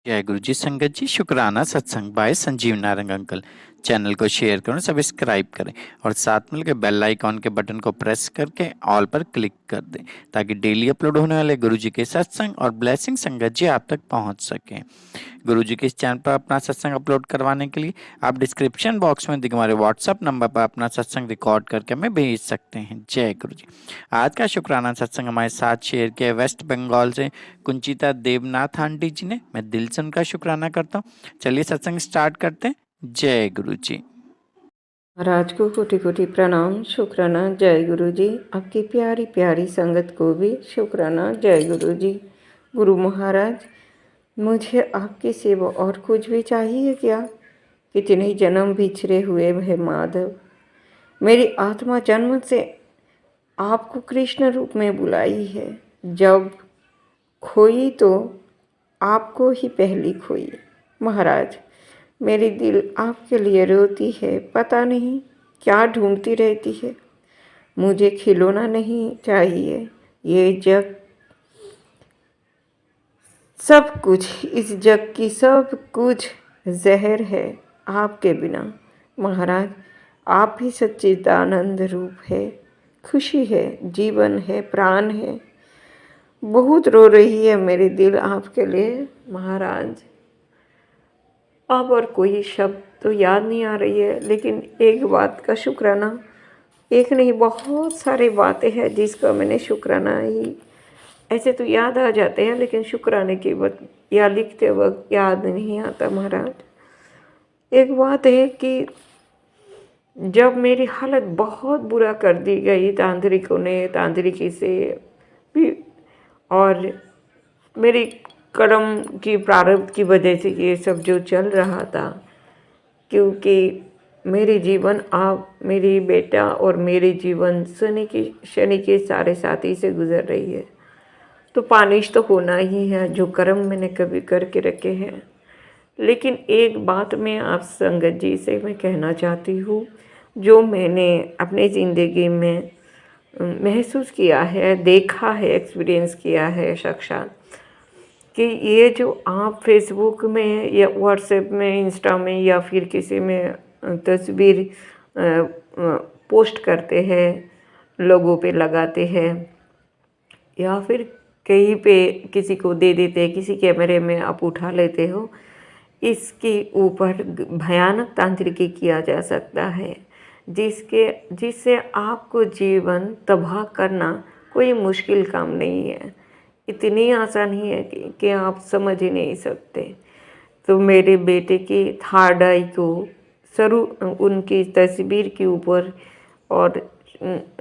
जय गुरु जी। संगत जी, शुक्राना सत्संग by Sanjeev Narang uncle. Channel को शेयर करें, सब्सक्राइब करें और साथ मिलकर बेल आइकॉन के बटन को प्रेस करके ऑल पर क्लिक कर दें ताकि डेली अपलोड होने वाले गुरु जी के सत्संग और ब्लेसिंग संगत जी आप तक पहुंच सकें। गुरु जी के इस चैनल पर अपना सत्संग अपलोड करवाने के लिए आप डिस्क्रिप्शन बॉक्स में दिखे हमारे व्हाट्सएप नंबर पर अपना सत्संग रिकॉर्ड करके हमें भेज सकते हैं। जय गुरु जी। आज का शुक्राना सत्संग हमारे साथ शेयर किया वेस्ट बंगाल से कुंचिता देवनाथ आंटी जी ने। मैं दिल से उनका शुक्राना करता हूँ। चलिए सत्संग स्टार्ट करते हैं। जय गुरु जी। महाराज को कोटि कोटि प्रणाम, शुक्राना। जय गुरु जी। आपकी प्यारी प्यारी संगत को भी शुक्राना। जय गुरु जी। गुरु महाराज, मुझे आपकी सेवा और कुछ भी चाहिए क्या? कितने जन्म बिछड़े हुए है माधव। मेरी आत्मा जन्म से आपको कृष्ण रूप में बुलाई है। जब खोई तो आपको ही पहली खोई। महाराज, मेरी दिल आपके लिए रोती है, पता नहीं क्या ढूंढती रहती है। मुझे खिलौना नहीं चाहिए, ये जग सब कुछ, इस जग की सब कुछ जहर है आपके बिना। महाराज, आप ही सच्चिदानंद रूप है, खुशी है, जीवन है, प्राण है। बहुत रो रही है मेरी दिल आपके लिए महाराज। अब और कोई शब्द तो याद नहीं आ रही है, लेकिन एक बात का शुक्राना, एक नहीं बहुत सारी बातें हैं जिसका मैंने शुक्राना ही, ऐसे तो याद आ जाते हैं लेकिन शुक्राने के वक्त या लिखते वक्त याद नहीं आता महाराज। एक बात है कि जब मेरी हालत बहुत बुरा कर दी गई तांत्रिकों ने, तांत्रिकी से भी, और मेरी कर्म की प्रारब्ध की वजह से ये सब जो चल रहा था, क्योंकि मेरे जीवन आप, मेरी बेटा और मेरे जीवन शनि के सारे साथी से गुजर रही है, तो पानिश तो होना ही है जो कर्म मैंने कभी करके रखे हैं। लेकिन एक बात मैं आप संगत जी से मैं कहना चाहती हूँ, जो मैंने अपनी ज़िंदगी में महसूस किया है, देखा है, एक्सपीरियंस किया है साक्षात, कि ये जो आप फेसबुक में या व्हाट्सएप में, इंस्टा में या फिर किसी में तस्वीर पोस्ट करते हैं, लोगों पे लगाते हैं या फिर कहीं पे किसी को दे देते हैं, किसी कैमरे में आप उठा लेते हो, इसके ऊपर भयानक तांत्रिकी किया जा सकता है, जिससे आपको जीवन तबाह करना कोई मुश्किल काम नहीं है। इतनी आसानी है कि आप समझ ही नहीं सकते। तो मेरे बेटे की थर्ड आई को सरू उनकी तस्वीर के ऊपर, और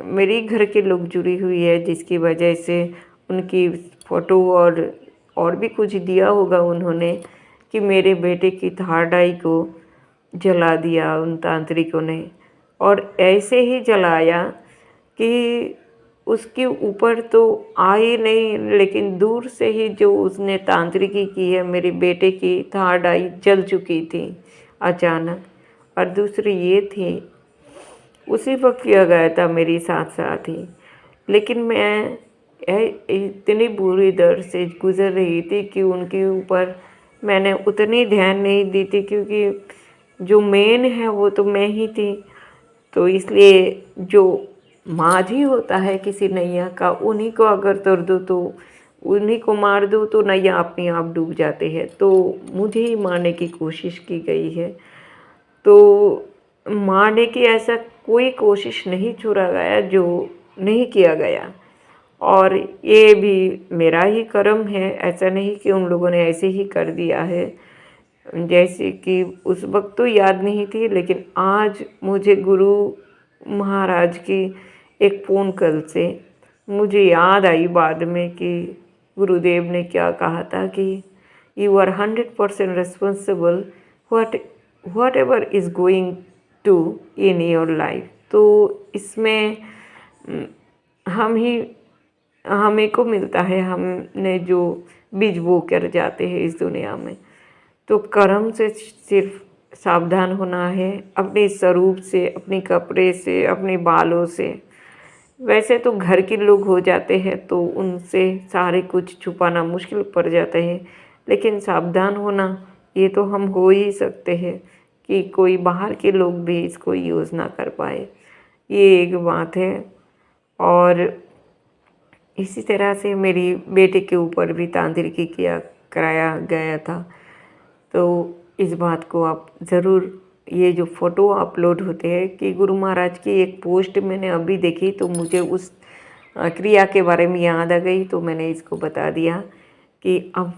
मेरे घर के लोग जुड़ी हुई है, जिसकी वजह से उनकी फ़ोटो और भी कुछ दिया होगा उन्होंने, कि मेरे बेटे की थर्ड आई को जला दिया उन तांत्रिकों ने। और ऐसे ही जलाया कि उसके ऊपर तो आए नहीं, लेकिन दूर से ही जो उसने तांत्रिकी की है, मेरे बेटे की थर्ड आई जल चुकी थी अचानक। और दूसरी ये थी, उसी वक्त किया गया था मेरे साथ साथ ही, लेकिन मैं इतनी बुरी दर्द से गुज़र रही थी कि उनके ऊपर मैंने उतनी ध्यान नहीं दी थी, क्योंकि जो मेन है वो तो मैं ही थी। तो इसलिए जो माझी होता है किसी नैया का, उन्हीं को अगर तोड़ दो तो, उन्हीं को मार दो तो नैया अपने आप डूब जाते हैं। तो मुझे ही मारने की कोशिश की गई है। तो मारने की ऐसा कोई कोशिश नहीं छोड़ा गया जो नहीं किया गया, और ये भी मेरा ही कर्म है, ऐसा नहीं कि उन लोगों ने ऐसे ही कर दिया है। जैसे कि उस वक्त तो याद नहीं थी, लेकिन आज मुझे गुरु महाराज की एक फ़ोन कॉल से मुझे याद आई बाद में कि गुरुदेव ने क्या कहा था कि you are 100% responsible whatever is going to in your life. तो इसमें हमें को मिलता है, हमने जो बीज बो कर जाते हैं इस दुनिया में। तो कर्म से सिर्फ सावधान होना है, अपने स्वरूप से, अपने कपड़े से, अपने बालों से। वैसे तो घर के लोग हो जाते हैं तो उनसे सारे कुछ छुपाना मुश्किल पड़ जाता है, लेकिन सावधान होना ये तो हम हो ही सकते हैं कि कोई बाहर के लोग भी इसको यूज़ ना कर पाए, ये एक बात है। और इसी तरह से मेरी बेटे के ऊपर भी तांत्रिकी कराया गया था। तो इस बात को आप ज़रूर, ये जो फ़ोटो अपलोड होते हैं कि गुरु महाराज की एक पोस्ट मैंने अभी देखी तो मुझे उस क्रिया के बारे में याद आ गई, तो मैंने इसको बता दिया कि अब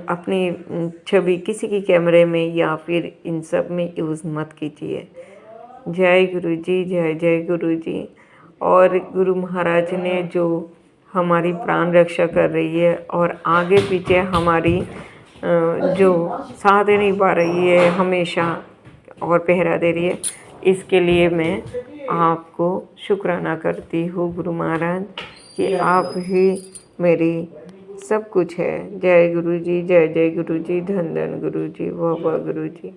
अपनी छवि किसी की कैमरे में या फिर इन सब में यूज़ मत कीजिए। जय गुरु जी, जय जय गुरु जी। और गुरु महाराज ने जो हमारी प्राण रक्षा कर रही है और आगे पीछे हमारी जो साथ नहीं पा रही है हमेशा और पहरा दे रही है, इसके लिए मैं आपको शुक्राना करती हूँ गुरु महाराज कि आप ही मेरी सब कुछ है। जय गुरु जी, जय जय गुरु जी, धन धन गुरु जी, वाह वाह गुरु जी।